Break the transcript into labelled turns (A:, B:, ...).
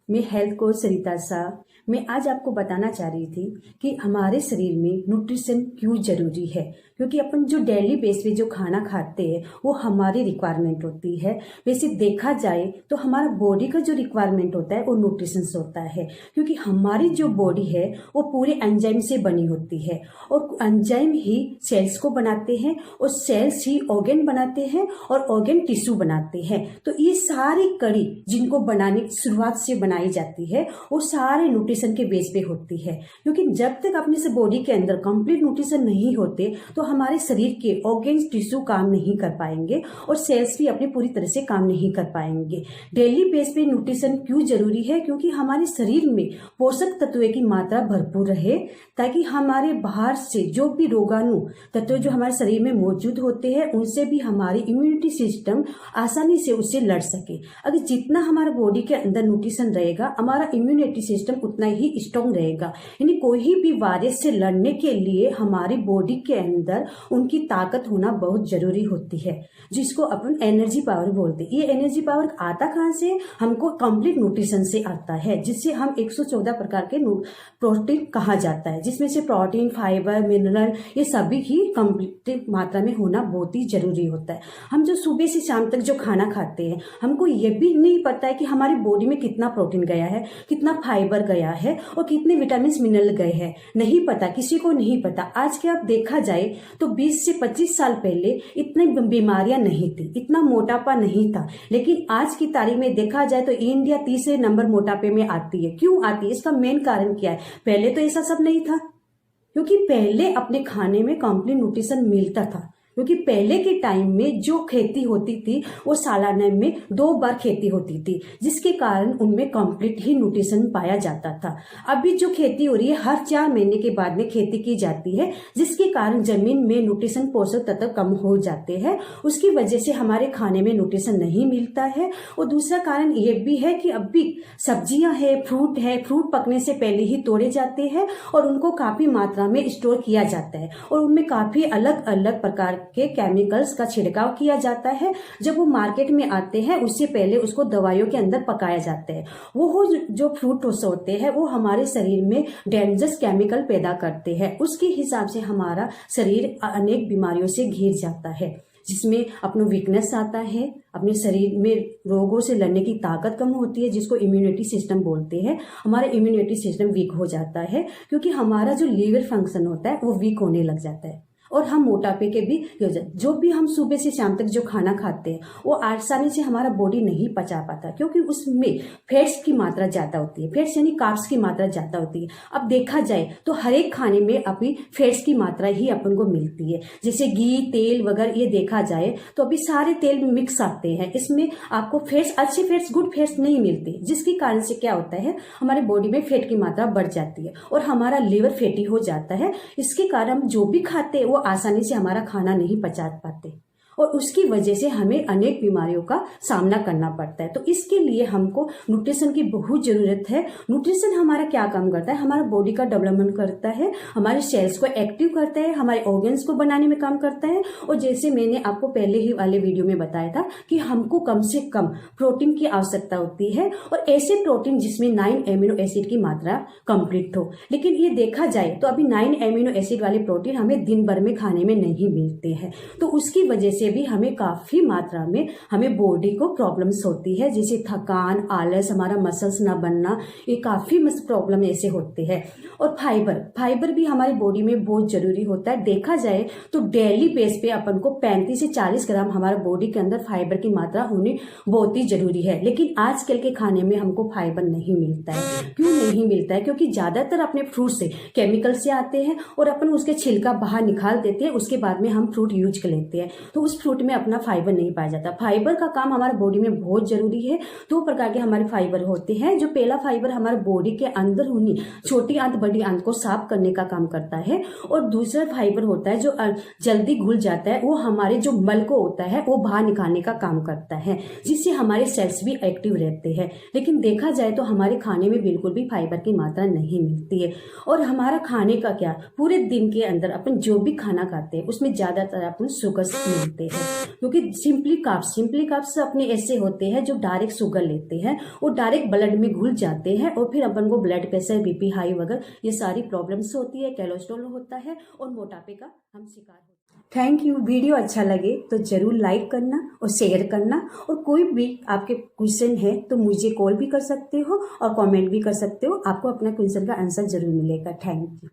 A: मैं health coach सरिता शाह। मैं आज आपको बताना चाह रही थी कि हमारे शरीर में न्यूट्रिशन क्यों जरूरी है, क्योंकि अपन जो डेली बेस पे जो खाना खाते हैं वो हमारी रिक्वायरमेंट होती है। वैसे देखा जाए तो हमारा बॉडी का जो रिक्वायरमेंट होता है वो न्यूट्रिशन से होता है, क्योंकि हमारी जो बॉडी है वो पूरे एंजाइम से बनी होती है और एंजाइम ही सेल्स को बनाते हैं और सेल्स ही ऑर्गन बनाते हैं और ऑर्गन टिश्यू बनाते हैं। तो ये सारी कड़ी जिनको बनाने की शुरुआत से बनाई जाती है वो सारे न्यूट्रिशन के बेस पे होती है, क्योंकि जब तक अपने से बॉडी के अंदर कंप्लीट न्यूट्रिशन नहीं होते तो हमारे शरीर के ऑर्गन्स टिश्यू काम नहीं कर पाएंगे और सेल्स भी अपनी पूरी तरह से काम नहीं कर पाएंगे। डेली बेस पे न्यूट्रिशन क्यों जरूरी है, क्योंकि हमारे शरीर में पोषक तत्वों की मात्रा भरपूर रहे, ताकि हमारे बाहर से जो भी रोगाणु तत्व जो हमारे शरीर में मौजूद होते हैं उनसे भी हमारी इम्यूनिटी सिस्टम आसानी से उससे लड़ सके। अगर जितना हमारे बॉडी के अंदर न्यूट्रिशन रहेगा हमारा इम्यूनिटी सिस्टम उतना ही स्ट्रॉन्ग रहेगा। यानी कोई भी वायरस से लड़ने के लिए हमारी बॉडी के अंदर उनकी ताकत होना बहुत जरूरी होती है, जिसको अपन एनर्जी पावर बोलते हैं। ये एनर्जी पावर आता कहाँ से? हमको कंप्लीट न्यूट्रिशन से आता है, जिससे हम 114 प्रकार के प्रोटीन कहा जाता है, जिसमें से प्रोटीन, फाइबर, मिनरल ये सभी ही कंप्लीट मात्रा में होना बहुत ही जरूरी होता है। हम जो सुबह से शाम तक जो खाना खाते हैं हमको ये भी नहीं पता है कि हमारी बॉडी में कितना प्रोटीन गया है, कितना फाइबर गया है और कितने विटामिन मिनरल गए हैं। नहीं पता, किसी को नहीं पता। आज के अब देखा जाए तो 20 से 25 साल पहले इतनी बीमारियां नहीं थी, इतना मोटापा नहीं था, लेकिन आज की तारीख में देखा जाए तो इंडिया तीसरे नंबर मोटापे में आती है। क्यों आती है? इसका मेन कारण क्या है? पहले तो ऐसा सब नहीं था, क्योंकि पहले अपने खाने में कंप्लीट न्यूट्रिशन मिलता था। क्योंकि पहले के टाइम में जो खेती होती थी वो सालाना में 2 बार खेती होती थी, जिसके कारण उनमें कंप्लीट ही न्यूट्रिशन पाया जाता था। अभी जो खेती हो रही है हर 4 महीने के बाद में खेती की जाती है, जिसके कारण जमीन में न्यूट्रिशन पोषक तत्व कम हो जाते हैं। उसकी वजह से हमारे खाने में न्यूट्रिशन नहीं मिलता है। और दूसरा कारण ये भी है कि अभी सब्जियां है, फ्रूट पकने से पहले ही तोड़े जाते हैं और उनको काफी मात्रा में स्टोर किया जाता है और उनमें काफी अलग अलग प्रकार के केमिकल्स का छिड़काव किया जाता है। जब वो मार्केट में आते हैं उससे पहले उसको दवाइयों के अंदर पकाया जाता है। वो जो फ्रूट होते हैं वो हमारे शरीर में डेंजरस केमिकल पैदा करते हैं। उसके हिसाब से हमारा शरीर अनेक बीमारियों से घिर जाता है, जिसमें अपना वीकनेस आता है, अपने शरीर में रोगों से लड़ने की ताकत कम होती है, जिसको इम्यूनिटी सिस्टम बोलते हैं। हमारा इम्यूनिटी सिस्टम वीक हो जाता है, क्योंकि हमारा जो लीवर फंक्शन होता है वो वीक होने लग जाता है और हम मोटापे के भी जो भी हम सुबह से शाम तक जो खाना खाते हैं वो आसानी से हमारा बॉडी नहीं पचा पाता, क्योंकि उसमें फैट्स की मात्रा ज्यादा होती है। फैट्स यानी कार्ब्स की मात्रा ज्यादा होती है। अब देखा जाए तो हर एक खाने में अभी फैट्स की मात्रा ही अपन को मिलती है, जैसे घी, तेल वगैरह। ये देखा जाए तो अभी सारे तेल मिक्स आते हैं, इसमें आपको फैट्स, अच्छे फैट्स, गुड फैट्स नहीं मिलते, जिसके कारण से क्या होता है हमारे बॉडी में फैट की मात्रा बढ़ जाती है और हमारा लीवर फैटी हो जाता है। इसके कारण हम जो भी खाते हैं वो आसानी से हमारा खाना नहीं पचा पाते और उसकी वजह से हमें अनेक बीमारियों का सामना करना पड़ता है। तो इसके लिए हमको न्यूट्रिशन की बहुत जरूरत है। न्यूट्रिशन हमारा क्या काम करता है? हमारा बॉडी का डेवलपमेंट करता है, हमारे सेल्स को एक्टिव करता है, हमारे ऑर्गन्स को बनाने में काम करता है। और जैसे मैंने आपको पहले ही वाले वीडियो में बताया था कि हमको कम से कम प्रोटीन की आवश्यकता होती है और ऐसे प्रोटीन जिसमें 9 एमिनो एसिड की मात्रा कंप्लीट हो। लेकिन ये देखा जाए तो अभी 9 एमिनो एसिड वाले प्रोटीन हमें दिन भर में खाने में नहीं मिलते हैं, तो उसकी वजह से भी हमें काफी मात्रा में हमें बॉडी को प्रॉब्लम्स होती है, जैसे थकान, आलस, हमारा मसल्स ना बनना, ये काफी प्रॉब्लम ऐसे होते हैं। और फाइबर भी हमारी बॉडी में बहुत जरूरी होता है। देखा जाए तो डेली बेस पे अपन को 35 से 40 ग्राम हमारे बॉडी के अंदर फाइबर की मात्रा होनी बहुत ही जरूरी है। लेकिन आजकल के खाने में हमको फाइबर नहीं मिलता है। क्यों नहीं मिलता है? क्योंकि ज्यादातर अपने फ्रूट से केमिकल से आते हैं और अपन उसके छिलका बाहर निकाल देते हैं, उसके बाद में हम फ्रूट यूज कर लेते हैं, तो उस फ्रूट में अपना फाइबर नहीं पाया जाता। फाइबर का काम हमारे बॉडी में बहुत जरूरी है। 2 प्रकार के हमारे फाइबर होते हैं। जो पहला फाइबर हमारे बॉडी के अंदर होनी छोटी आंत, बड़ी आंत को साफ करने का काम करता है और दूसरा फाइबर होता है जो जल्दी घुल जाता है, वो हमारे जो मल को होता है वो बाहर निकालने का काम करता है, जिससे हमारे सेल्स भी एक्टिव रहते हैं। लेकिन देखा जाए तो हमारे खाने में बिल्कुल भी फाइबर की मात्रा नहीं मिलती है। और हमारा खाने का क्या, पूरे दिन के अंदर अपन जो भी खाना खाते हैं उसमें ज्यादातर अपन शुगर मिलते जाते हैं, क्योंकि सिंपली कार्ब्स अपने ऐसे होते हैं जो डायरेक्ट शुगर लेते हैं, वो डायरेक्ट ब्लड में घुल जाते हैं और फिर अपन को ब्लड प्रेशर, बीपी हाई वगैरह ये सारी प्रॉब्लम्स होती है, कोलेस्ट्रॉल होता है और मोटापे का हम शिकार होते हैं। Thank you. वीडियो अच्छा लगे तो जरूर लाइक करना और शेयर करना, और कोई भी आपके क्वेश्चन है तो मुझे कॉल भी कर सकते हो और कमेंट भी कर सकते हो, आपको अपना क्वेश्चन का आंसर जरूर मिलेगा। Thank you.